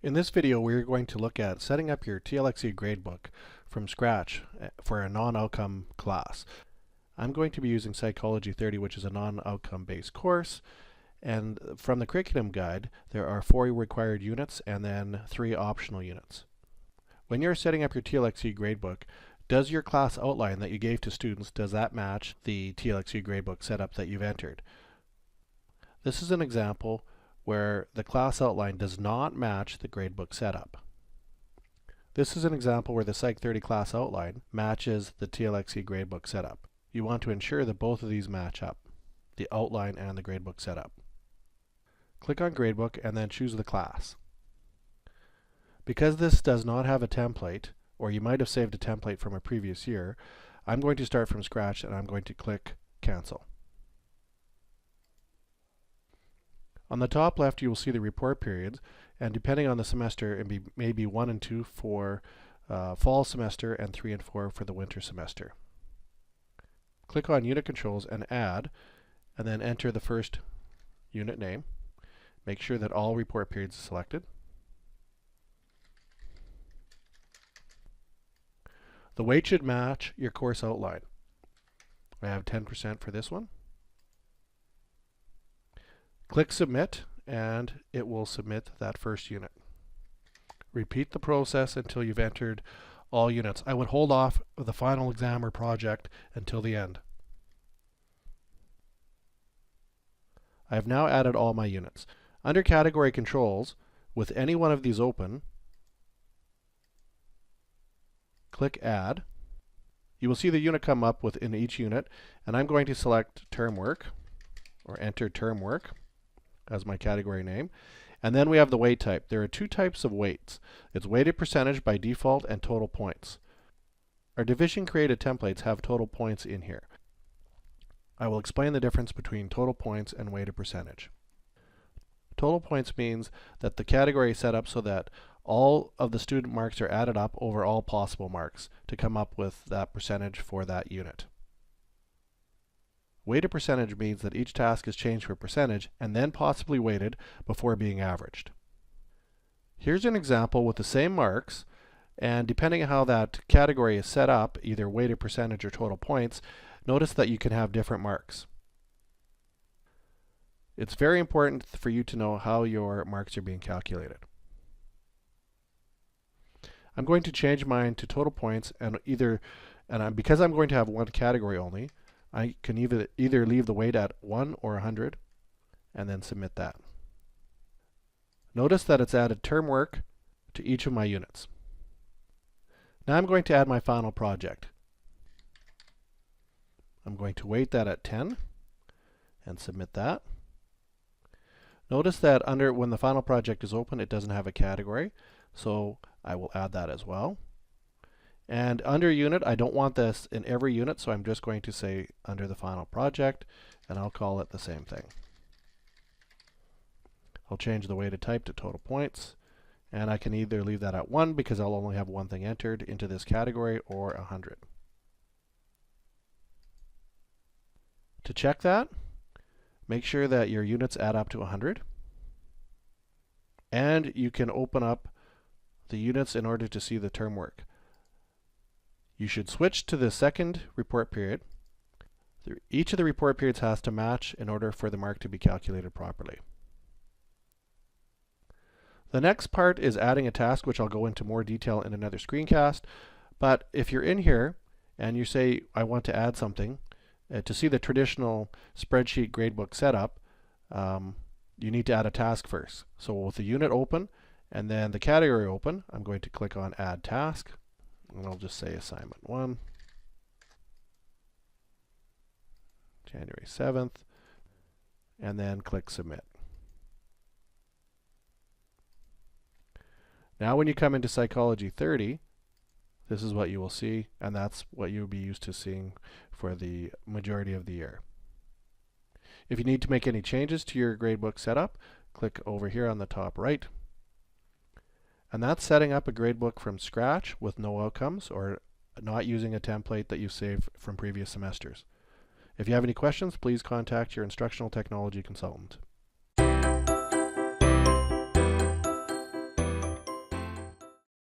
In this video, we're going to look at setting up your TLXE Grade Book from scratch for a non-outcome class. I'm going to be using Psychology 30, which is a non-outcome based course. And from the curriculum guide, there are 4 required units and then 3 optional units. When you're setting up your TLXE Grade Book, does your class outline that you gave to students, does that match the TLXE Grade Book setup that you've entered? This is an example where the class outline does not match the gradebook setup. This is an example where the Psych 30 class outline matches the TLXE gradebook setup. You want to ensure that both of these match up, the outline and the gradebook setup. Click on Gradebook and then choose the class. Because this does not have a template, or you might have saved a template from a previous year, I'm going to start from scratch and I'm going to click Cancel. On the top left, you will see the report periods, and depending on the semester, it may be 1 and 2 for fall semester and 3 and 4 for the winter semester. Click on Unit Controls and Add, and then enter the first unit name. Make sure that all report periods are selected. The weight should match your course outline. I have 10% for this one. Click Submit, and it will submit that first unit. Repeat the process until you've entered all units. I would hold off the final exam or project until the end. I have now added all my units. Under Category Controls, with any one of these open, click Add. You will see the unit come up within each unit, and I'm going to select Term Work, or enter Term Work as my category name. And then we have the weight type. There are 2 types of weights. It's weighted percentage by default and total points. Our division created templates have total points in here. I will explain the difference between total points and weighted percentage. Total points means that the category is set up so that all of the student marks are added up over all possible marks to come up with that percentage for that unit. Weighted percentage means that each task is changed for percentage and then possibly weighted before being averaged. Here's an example with the same marks, and depending on how that category is set up, either weighted percentage or total points, notice that you can have different marks. It's very important for you to know how your marks are being calculated. I'm going to change mine to total points, and because I'm going to have one category only, I can either leave the weight at 1 or 100 and then submit that. Notice that it's added term work to each of my units. Now I'm going to add my final project. I'm going to weight that at 10 and submit that. Notice that when the final project is open, it doesn't have a category, so I will add that as well. And under unit, I don't want this in every unit, so I'm just going to say under the final project, and I'll call it the same thing. I'll change the weighted type to total points, and I can either leave that at 1 because I'll only have one thing entered into this category, or 100. To check that, make sure that your units add up to 100, and you can open up the units in order to see the term work. You should switch to the second report period. Each of the report periods has to match in order for the mark to be calculated properly. The next part is adding a task, which I'll go into more detail in another screencast. But if you're in here and you say, I want to add something, to see the traditional spreadsheet gradebook setup, you need to add a task first. So with the unit open and then the category open, I'm going to click on Add Task. And I'll just say assignment 1, January 7th, and then click Submit. Now when you come into Psychology 30, this is what you will see, and that's what you'll be used to seeing for the majority of the year. If you need to make any changes to your gradebook setup, click over here on the top right. And that's setting up a gradebook from scratch with no outcomes or not using a template that you saved from previous semesters. If you have any questions, please contact your instructional technology consultant.